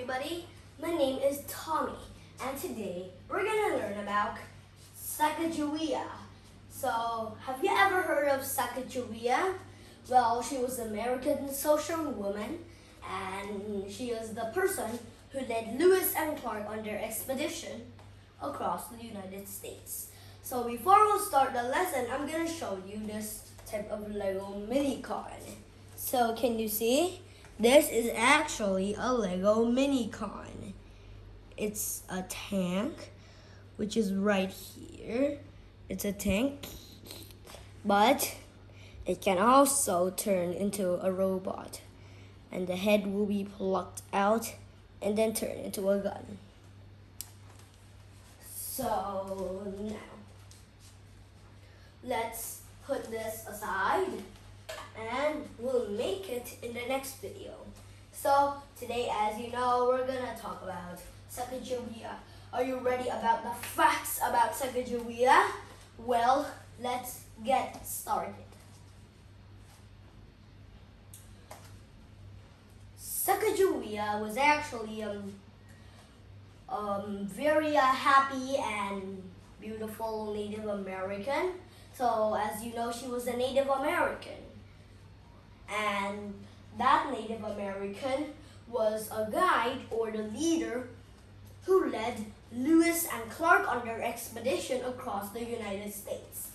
everybody, my name is Tommy and today we're gonna learn about Sacagawea. So, have you ever heard of Sacagawea? Well, she was an American social woman and she is the person who led Lewis and Clark on their expedition across the United States. So before we start the lesson, I'm gonna show you this type of Lego mini car. So can you see? This is actually a Lego mini-con. It's a tank, which is right here. It's a tank, but it can also turn into a robot. And the head will be plucked out and then turn into a gun. So now, let's put this aside and we'll make it in the next video. So today, as you know, we're gonna talk about Sacagawea. Are you ready about the facts about Sacagawea? Well, let's get started. Sacagawea was actually very happy and beautiful Native American. So as you know, she was a Native American. And that Native American was a guide or the leader who led Lewis and Clark on their expedition across the United States.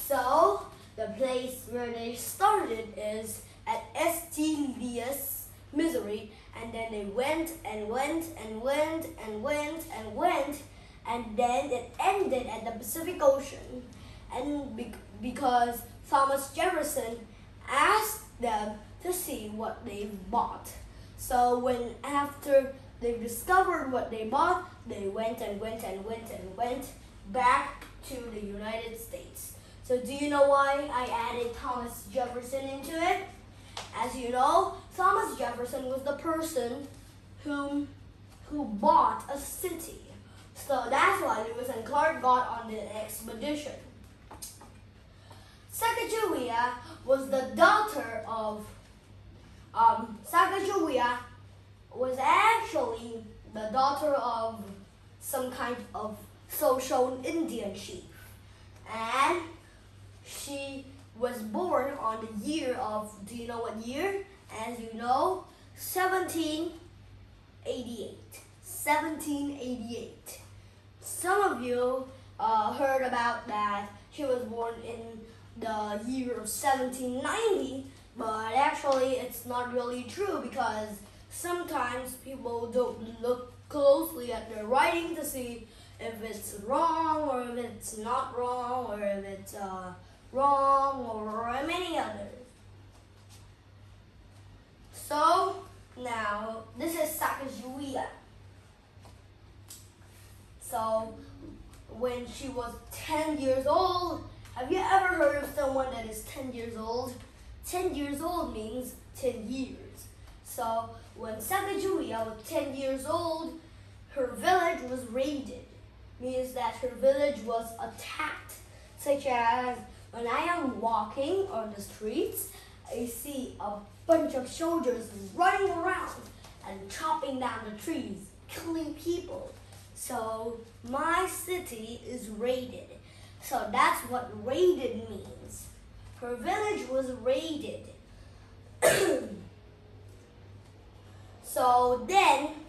So the place where they started is at St. Louis, Missouri, and then they went and went and went and went and went, and then it ended at the Pacific Ocean. And because Thomas Jefferson asked them to see what they bought. So when after they discovered what they bought, they went and went and went and went back to the United States. So do you know why I added Thomas Jefferson into it? As you know, Thomas Jefferson was the person who bought a city. So that's why Lewis and Clark got on the expedition. Sacagawea was the daughter of Sacagawea was actually the daughter of some kind of social Indian chief, and she was born on the year of, do you know what year? As you know, 1788. 1788. Some of you heard about that she was born in the year of 1790, but actually it's not really true because sometimes people don't look closely at their writing to see if it's wrong or if it's not wrong or if it's wrong or many others. So now this is Sacagawea. So when she was 10 years old, have you ever heard of someone that is 10 years old? 10 years old means 10 years. So when Sacagawea was 10 years old, her village was raided. Means that her village was attacked. Such as when I am walking on the streets, I see a bunch of soldiers running around and chopping down the trees, killing people. So my city is raided. So that's what raided means. Her village was raided. So then,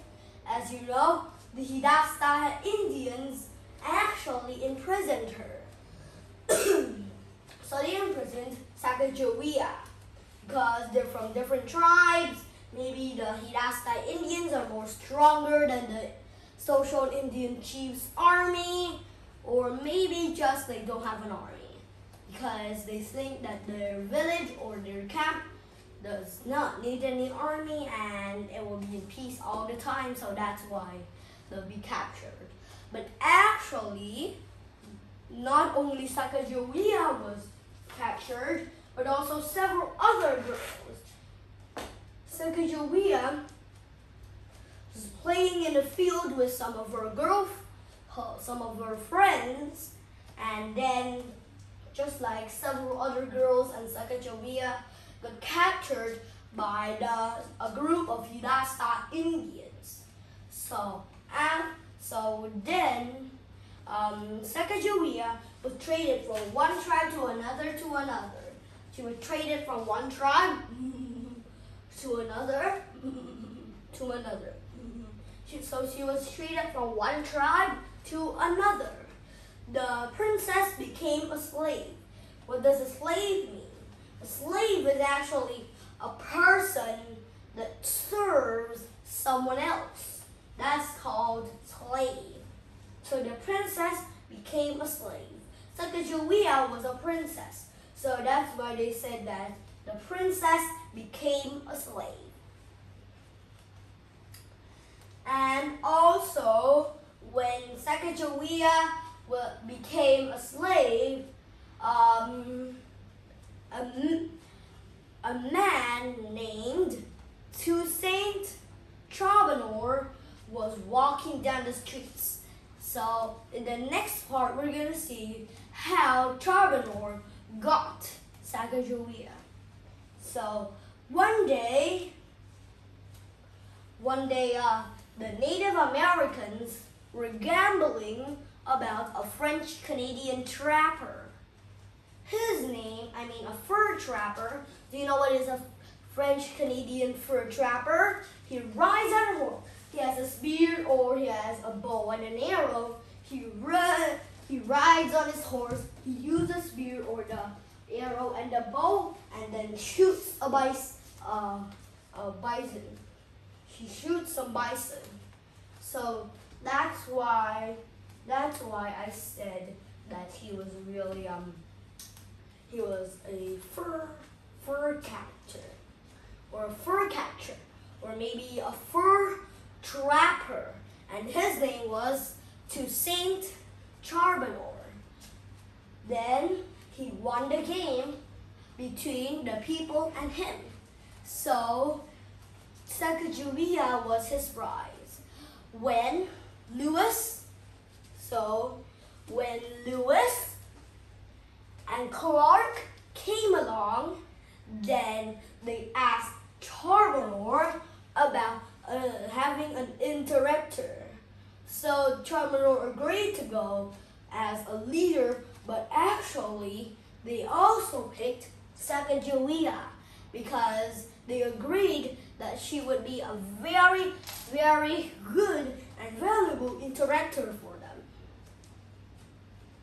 as you know, the Hidasta Indians actually imprisoned her. So they imprisoned Sacagawea because they're from different tribes. Maybe the Hidasta Indians are more stronger than the social Indian chief's army, or maybe just they don't have an army because they think that their village or their camp does not need any army and it will be in peace all the time, so that's why they'll be captured. But actually, not only Sacagawea was captured, but also several other girls. Sacagawea was playing in the field with some of her friends, and then just like several other girls and Sacagawea got captured by a group of Hidasta Indians. So then Sacagawea was traded from one tribe to another to another. She was traded from one tribe to another to another. So she was traded from one tribe to another. The princess became a slave. What does a slave mean? A slave is actually a person that serves someone else. That's called slave. So the princess became a slave. Sacagawea was a princess. So that's why they said that the princess became a slave. And also, when Sacagawea became a slave, a man named Saint Troubadour was walking down the streets. So in the next part, we're going to see how Troubadour got Sacagawea. So one day, the Native Americans were gambling about a French-Canadian trapper. His name, a fur trapper. Do you know what is a French-Canadian fur trapper? He rides on a horse. He has a spear or he has a bow and an arrow. He rides on his horse. He uses the spear or the arrow and the bow and then shoots a bison. He shoots some bison. So that's why I said that he was really he was a fur catcher or maybe a fur trapper, and his name was Saint Troubadour. Then he won the game between the people and him. So Sacagawea was his prize. When Lewis and Clark came along, then they asked Troubadour about having an interrupter. So Troubadour agreed to go as a leader, but actually they also picked Sacagawea because they agreed that she would be a very, very good and valuable interrupter for them.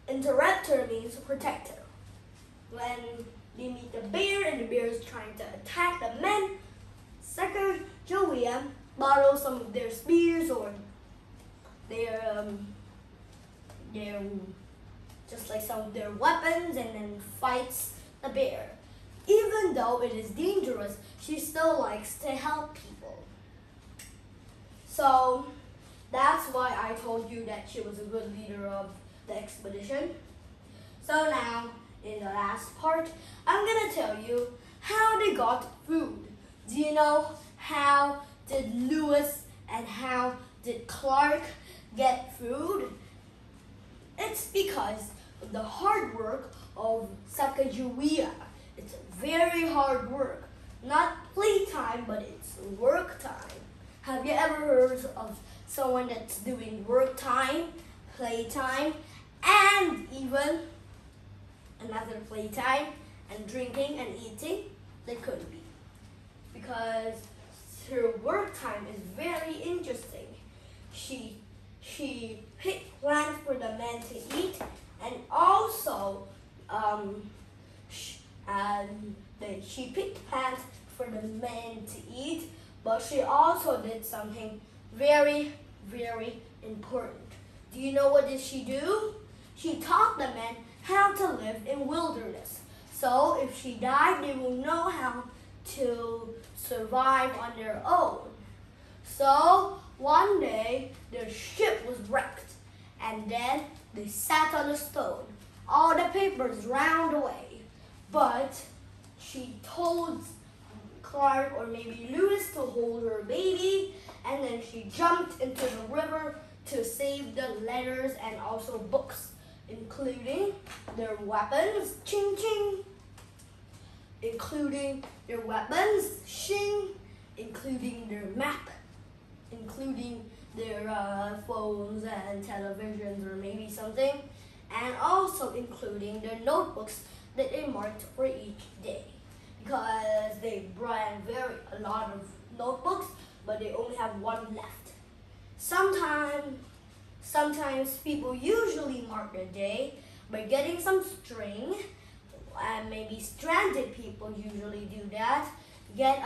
Interrupter means protector. When they meet the bear and the bear is trying to attack the men, Sacagawea borrows some of their spears or their just like some of their weapons and then fights the bear. Even though it is dangerous, she still likes to help people. So that's why I told you that she was a good leader of the expedition. So now, in the last part, I'm going to tell you how they got food. Do you know how did Lewis and how did Clark get food? It's because of the hard work of Sacagawea. It's very hard work. Not playtime, but it's work time. Have you ever heard of someone that's doing work time, playtime, and even another playtime and drinking and eating? They couldn't be. Because her work time is very interesting. She picked plants for the men to eat, and also she picked plants for the men to eat, but she also did something very, very important. Do you know what did she do? She taught the men how to live in wilderness. So if she died, they will know how to survive on their own. So one day, their ship was wrecked, and then they sat on a stone. All the papers drowned away, but she told Clark or maybe Lewis to hold her baby, and then she jumped into the river to save the letters and also books, including their weapons, ching ching, including their weapons, shing, including their map, including their phones and televisions or maybe something, and also including their notebooks that they marked for each day, because they brought a lot of notebooks, but they only have one left. Sometimes people usually mark their day by getting some string, and maybe stranded people usually do that. Get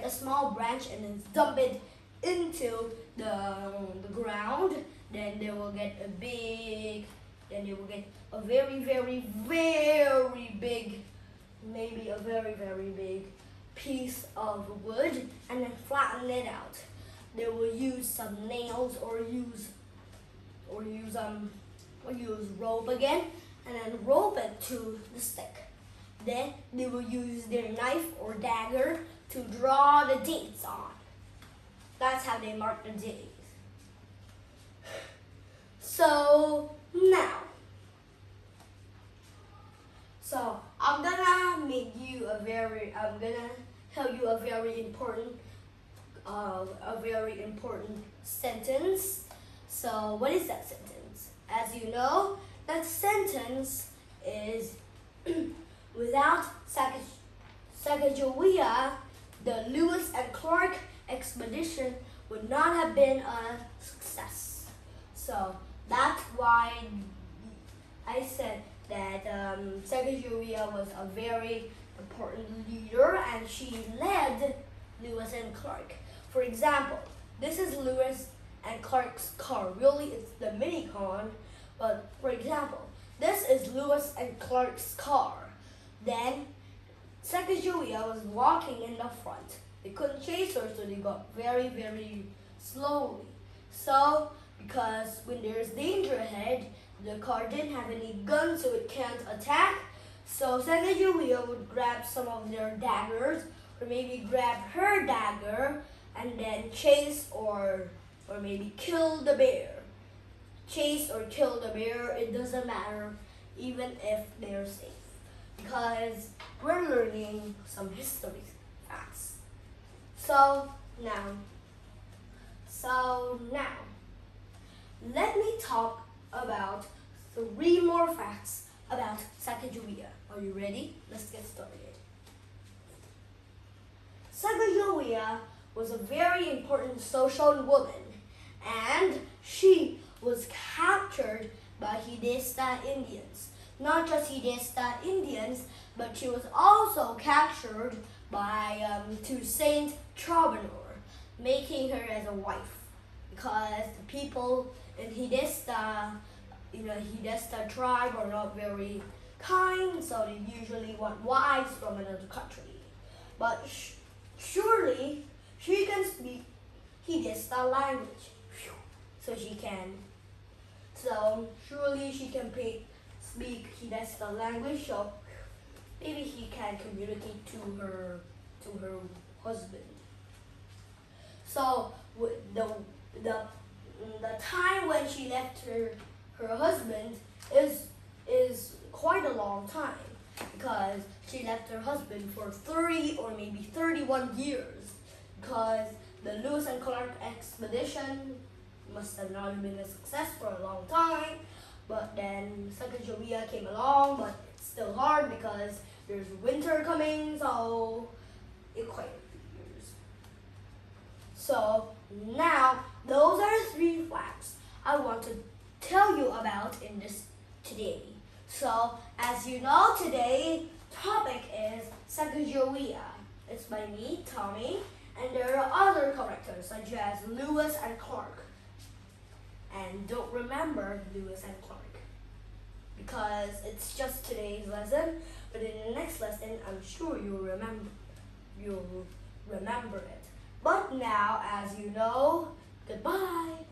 a small branch and then dump it into the ground. Then they will get a very, very, very big, maybe a very, very big piece of wood, and then flatten it out. They will use some nails or use rope again, and then rope it to the stick. Then they will use their knife or dagger to draw the dates on. That's how they mark the days. So now, I'm gonna tell you a very important sentence. So what is that sentence? As you know, that sentence is without Sacagawea, the Lewis and Clark expedition would not have been a success. So that's why I said that Sacagawea was a very important leader, and she led Lewis and Clark. For example, this is Lewis and Clark's car. Really, it's the Minicon, but for example, this is Lewis and Clark's car. Then Sacagawea was walking in the front. They couldn't chase her, so they got very, very slowly. So, because when there's danger ahead, the car didn't have any guns, so it can't attack. So Sacagawea would grab some of their daggers, or maybe grab her dagger, and then chase or maybe kill the bear. Chase or kill the bear, it doesn't matter, even if they're safe. Because we're learning some history facts. So now, let me talk about 3 more facts about Sacagawea. Are you ready? Let's get started. Sacagawea was a very important social woman, and she was captured by Hidesta Indians. Not just Hidesta Indians, but she was also captured by Saint Troubadour, making her as a wife, because the people in Hidesta tribe are not very kind, so they usually want wives from another country. But surely she can speak Hidesta language, so surely she can speak Hidesta language, so maybe he can communicate to her husband. So the time when she left her husband is quite a long time, because she left her husband for 30 or maybe 31 years, because the Lewis and Clark expedition must have not been a success for a long time. But then Sacagawea came along, but it's still hard because there's winter coming, so it quite a few years. So now, those are 3 facts I want to tell you about in this today. So, as you know, today's topic is Sacagawea. It's by me, Tommy, and there are other characters such as Lewis and Clark. And don't remember Lewis and Clark, because it's just today's lesson, but in the next lesson, I'm sure you'll remember it. But now, as you know, goodbye.